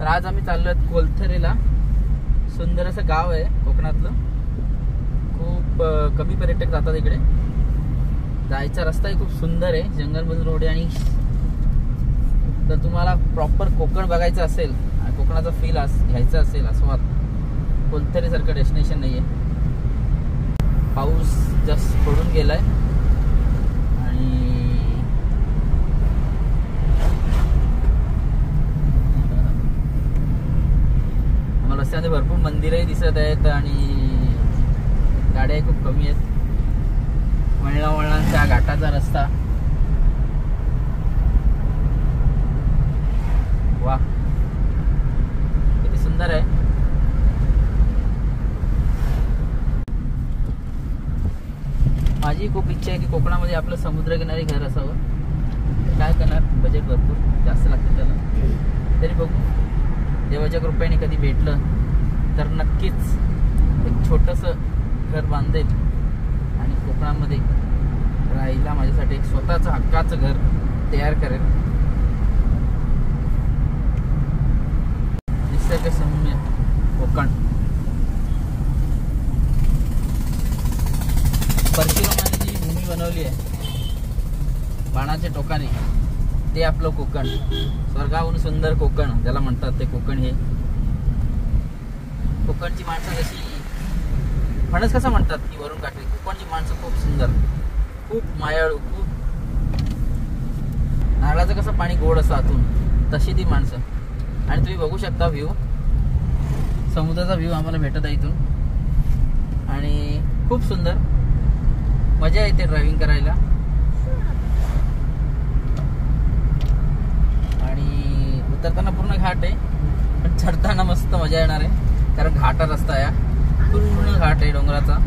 तर आज आम्ही चाललो कोलथरेला. सुंदर असं गाव आहे कोकणातलं. खूप कमी पर्यटक जातात इकडे. जायचा रस्ताही खूप सुंदर आहे, जंगलमधून रोड आहे. आणि जर तुम्हाला प्रॉपर कोकण बघायचं असेल, कोकणाचा फील घ्यायचा असेल, आस्वाद, कोलथरे सारखं डेस्टिनेशन नाहीये. पाऊस जस्ट पडून गेलाय आणि मला रस्त्यामध्ये भरपूर मंदिरही दिसत आहेत आणि गाड्याही खूप कमी आहेत. वळणावळणांचा घाटाचा रस्ता. वा, किती सुंदर आहे. माझी खूप इच्छा आहे की कोकणामध्ये आपलं समुद्रकिनारी घर असावं. काय करणार, बजेट भरपूर जास्त लागतं त्याला. तरी बघू, देवाच्या कृपेने कधी भेटलं तर नक्कीच एक छोटंसं घर बांधेल आणि कोकणामध्ये राहायला माझ्यासाठी एक स्वतःचं हक्काचं घर तयार करेल. निसर्गसौम्य कोकण. परशुरामाने जी भूमी बनवली आहे बाणाच्या टोकाने, ते आपलं कोकण. स्वर्गाहून सुंदर कोकण ज्याला म्हणतात ते कोकण. हे कोकणची माणसं जशी फणस कसं म्हणतात की वरून काढली, कोकणची माणसं खूप सुंदर, खूप मायाळू, खूप नारळाचं कसं पाणी गोड असं आतून, तशी ती माणसं. आणि तुम्ही बघू शकता व्ह्यू, समुद्राचा व्ह्यू आम्हाला भेटत आहे इथून आणि खूप सुंदर मजा येते ड्रायव्हिंग करायला. आणि उतरताना पूर्ण घाट आहे, पण चढताना मस्त मजा येणार आहे कारण घाटा रस्ता आहे, पूर्ण घाट आहे डोंगराचा.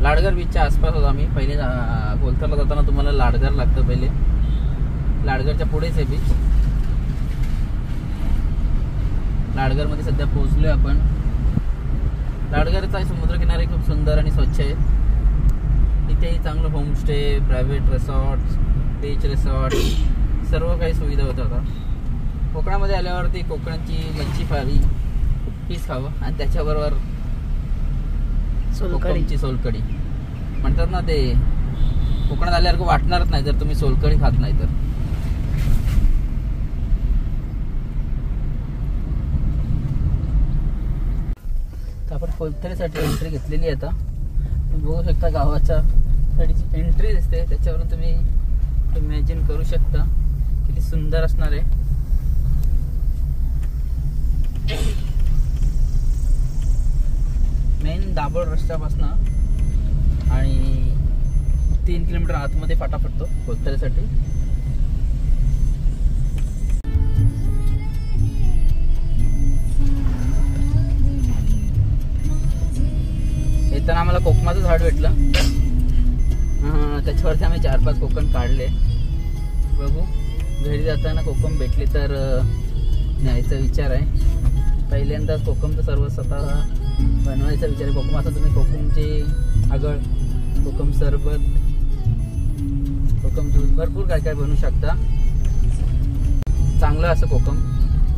लाडघर बीचच्या आसपास होतो आम्ही. पहिले कोलथरला जाताना तुम्हाला लाडघर लागतं. पहिले लाडघरच्या पुढेच आहे बीच. लाडघरमध्ये सध्या पोहोचलोय आपण. लाडघरचा समुद्रकिनारे खूप सुंदर आणि स्वच्छ आहे. इथेही चांगलं होमस्टे, प्रायव्हेट रिसॉर्ट, बीच रिसॉर्ट, सर्व काही सुविधा होत आता. कोकणामध्ये आल्यावरती कोकणाची मच्छी फारी हीच खावं आणि त्याच्याबरोबर कोकमची सोलकढी. म्हणतात ना ते, कोकणात आल्यासारखं वाटणारच नाही जर तुम्ही सोलकढी खात नाही तर. आपण कोलथरेसाठी एंट्री घेतलेली आहे. आता तुम्ही बघू शकता गावाच्या साडीची एंट्री दिसते, त्याच्यावरून तुम्ही इमॅजिन करू शकता किती सुंदर असणार आहे. मेन दाभोळ रस्त्यापासून आणि 3 किलोमीटर आतमध्ये फाटा फुटतो कोलथरेसाठी. येताना आम्हाला कोकमाचं झाड भेटलं, त्याच्यावरती आम्ही 4-5 कोकम काढले. बघू, घरी जाताना कोकम भेटले तर न्यायचा विचार आहे. पहिल्यांदाच कोकमचं सर्व स्वतः बनवायचा विचार आहे. कोकमाचं तुम्ही कोकमचे आगळ, कोकम सरबत, कोकम ज्यूस, भरपूर काय काय बनवू शकता. चांगलं असं कोकम.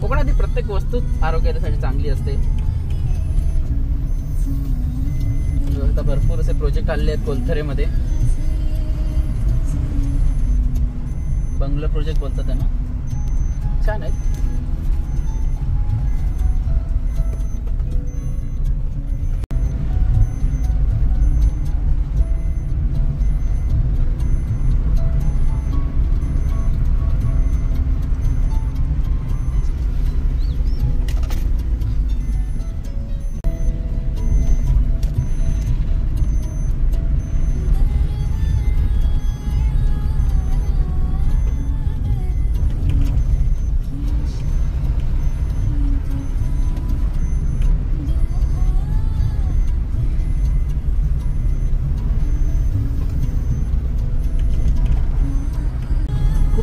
कोकणातील प्रत्येक वस्तू आरोग्यासाठी चांगली असते. आता भरपूर असे प्रोजेक्ट आले आहेत कोलथरेमध्ये. बंगलो प्रोजेक्ट बोलतात त्यांना, छान आहेत.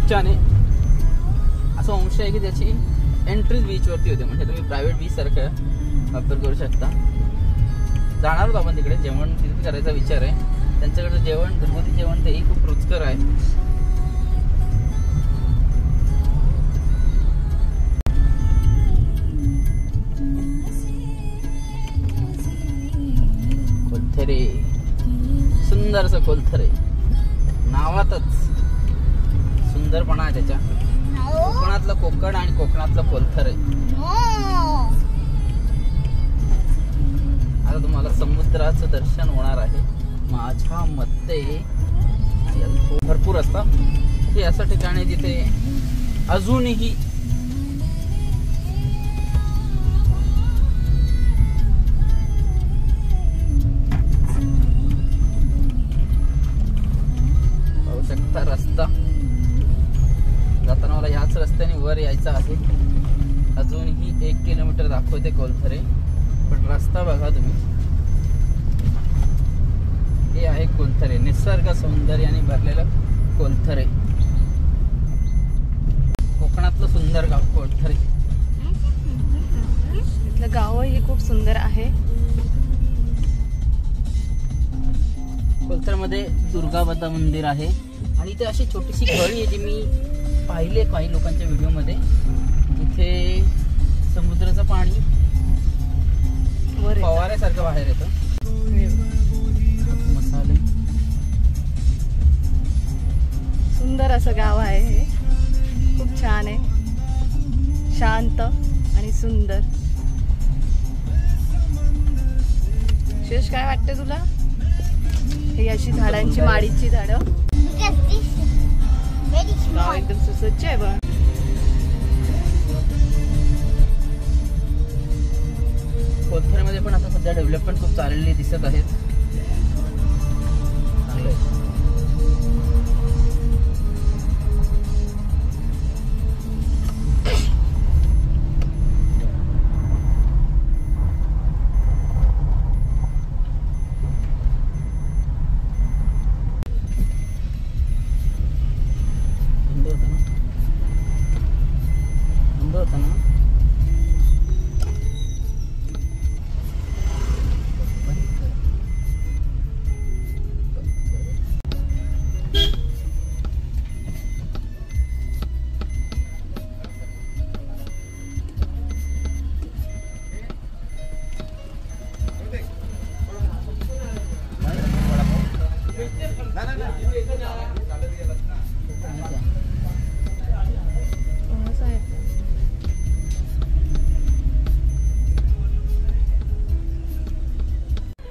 छान आहे. असं होमस्टे आहे की त्याची एंट्रीज बीचवरती होते, म्हणजे तुम्ही प्रायव्हेट बीच सारखं वापर करू शकता. जाणार आहोत आपण तिकडे, जेवण तिथे करायचा विचार आहे. त्यांच्याकडचं जेवण, घरगुती जेवण तेही खूप रुचकर आहे. कोलथरे, सुंदर असं कोलथरे, नावातच सुंदरपणा आहे त्याच्या. कोकणातलं कोकण आणि कोकणातलं कोलथरे. आता तुम्हाला समुद्राचं दर्शन होणार आहे माझ्या मते. भरपूर असतात हे असं ठिकाणी जिथे अजूनही पाहू शकता रस्ता. जाताना मला ह्याच रस्त्याने वर यायचं आहे. अजूनही 1 किलोमीटर दाखवते कोलथरे, पण रस्ता बघा तुम्ही. हे आहे कोलथरे, निसर्ग सौंदर्याने भरलेलं कोलथरे. कोकणातलं सुंदर गाव कोलथरे. इथलं गावही खूप सुंदर आहे. कोलथरमध्ये दुर्गामाता मंदिर आहे आणि इथे अशी छोटीशी गळी आहे जी मी पाहिले काही लोकांच्या व्हिडिओमध्ये. इथे समुद्राचं पाणी फवाऱ्यासारखं बाहेर येतं. मसाले, सुंदर असं गाव आहे हे. खूप छान आहे, शांत आणि सुंदर. शेष काय वाटतं तुला? ही अशी झाडांची, माडीची झाडं. गाव एकदम सुसज्ज आहे बघ. कोलथरमध्ये पण आता सध्या डेव्हलपमेंट खूप चाललेली दिसत आहेत. चांगलं आहे. होता ना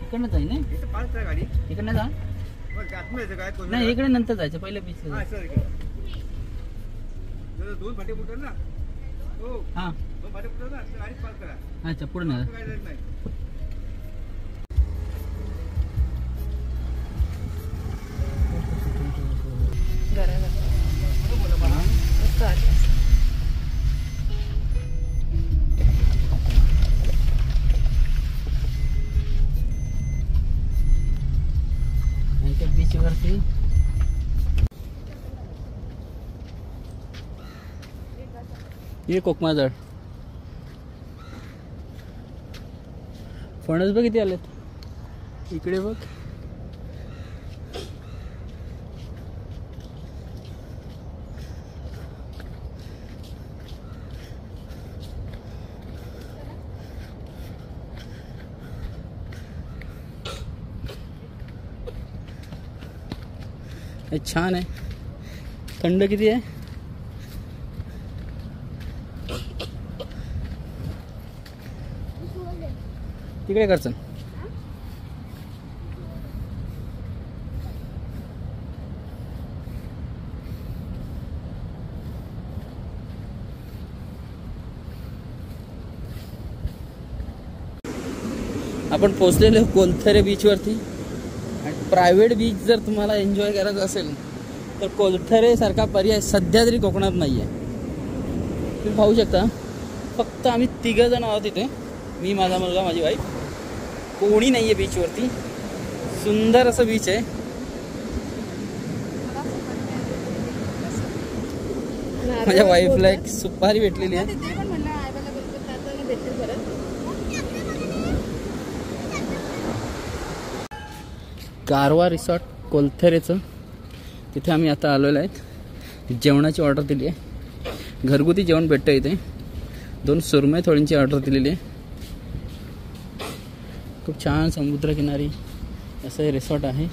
इकडनं जाईल ना, इकडनं जा नाही, इकडे नंतर जायचं, पहिले बीच. हा अच्छा, पुढे ना बीच वरती. हे कोकमाजळ फणस बघ किती आलेत. इकडे बघ, हे छान आहे. थंड किती आहे. तिकडे करचं. आपण पोहोचलेलो कोलथरे बीचवरती. प्रायव्हेट बीच जर तुम्हाला एन्जॉय करायचं असेल तर कोलथरे सारखा पर्याय सध्या तरी कोकणात नाही आहे. तुम्ही पाहू शकता, फक्त आम्ही 3 जण आहोत इथे, मी, माझा मुलगा, माझी वाईफ. कोणी नाही आहे बीचवरती. सुंदर असं बीच आहे. माझ्या वाईफला एक सुपारी भेटलेली आहे. भेटतील परत. गारवा रिसॉर्ट कोलथेरेचं तिथे आम्ही आता आलेलो आहेत. जेवणाची ऑर्डर दिली आहे. घरगुती जेवण भेटतं इथे. 2 सुरमई थोडींची ऑर्डर दिलेली आहे. खूप छान समुद्रकिनारी असं हे रिसॉर्ट आहे.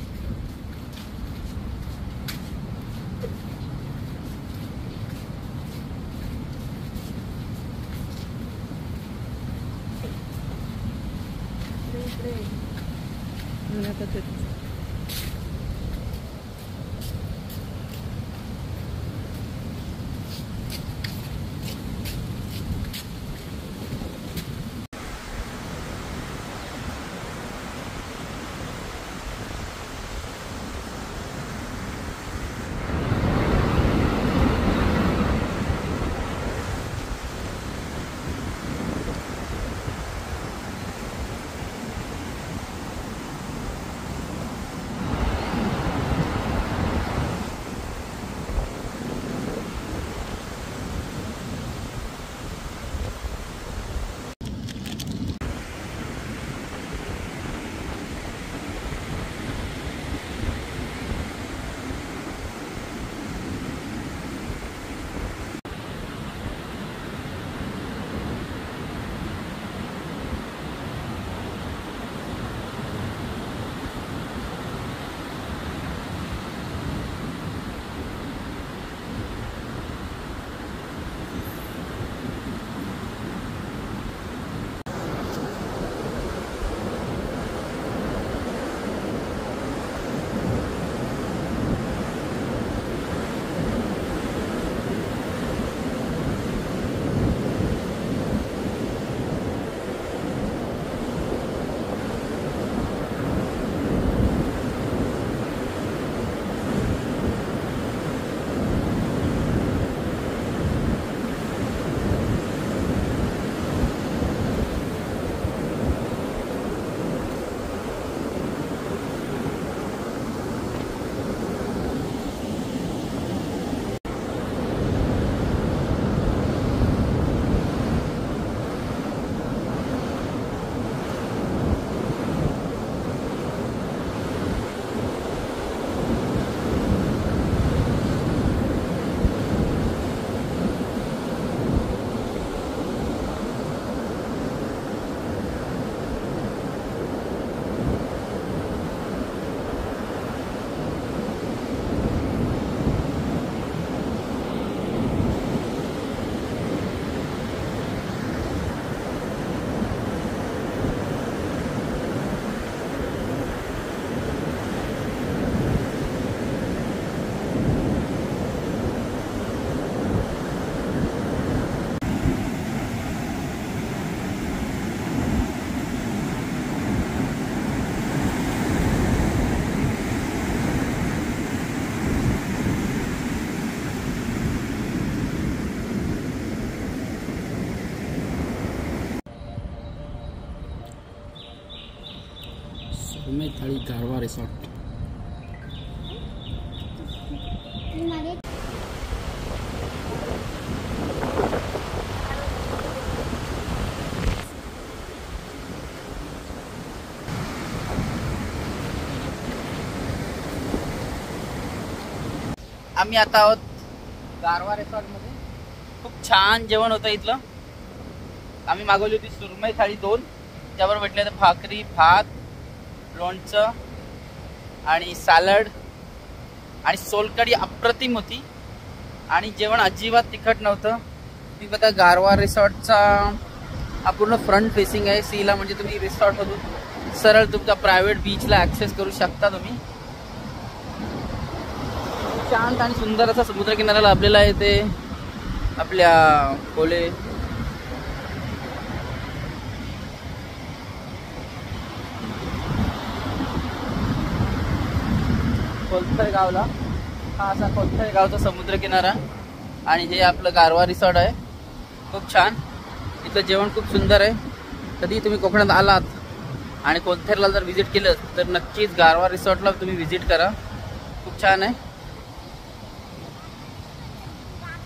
सुरमई थाळी गारवा रिसॉर्ट. आम्ही आता आहोत गारवा रिसॉर्टमध्ये. खूप छान जेवण होतं इथलं. आम्ही मागवली होती सुरमई थाळी 2, त्यावर भेटले तर भाकरी, भात, लोणचं आणि सॅलड आणि सोलकढी अप्रतिम होती. आणि जेवण अजिबात तिखट नव्हतं. ती बघा गारवा रिसॉर्टचा हा पूर्ण फ्रंट फेसिंग आहे सीला, म्हणजे तुम्ही रिसॉर्टमधून सरळ तुमच्या प्रायव्हेट बीचला ॲक्सेस करू शकता तुम्ही. शांत आणि सुंदर असा समुद्रकिनारा लाभलेला आहे ते आपल्या कोले. कोलथर गावला हा असा कोलथर गावचा समुद्रकिनारा. आणि हे आपलं गारवा रिसॉर्ट आहे. खूप छान. इथलं जेवण खूप सुंदर आहे. कधी तुम्ही कोकणात आलात आणि कोलथरला जर व्हिजिट केलं तर नक्कीच गारवा रिसॉर्टला तुम्ही व्हिजिट करा. खूप छान आहे.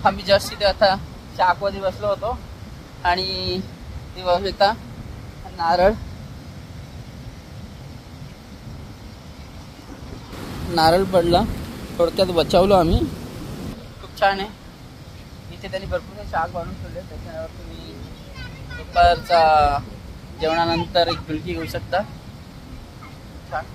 आम्ही जस्ट इथे आता चाकवादी बसलो होतो आणि ती बघू शकता नारळ नारळ पडला, थोडक्यात बचावलो आम्ही. खूप छान आहे. इथे त्यांनी भरपूर शाक बनवून ठेवले, त्याच्यावर तुम्ही दुपारचा जेवणानंतर एक डुलकी घेऊ शकता. छान.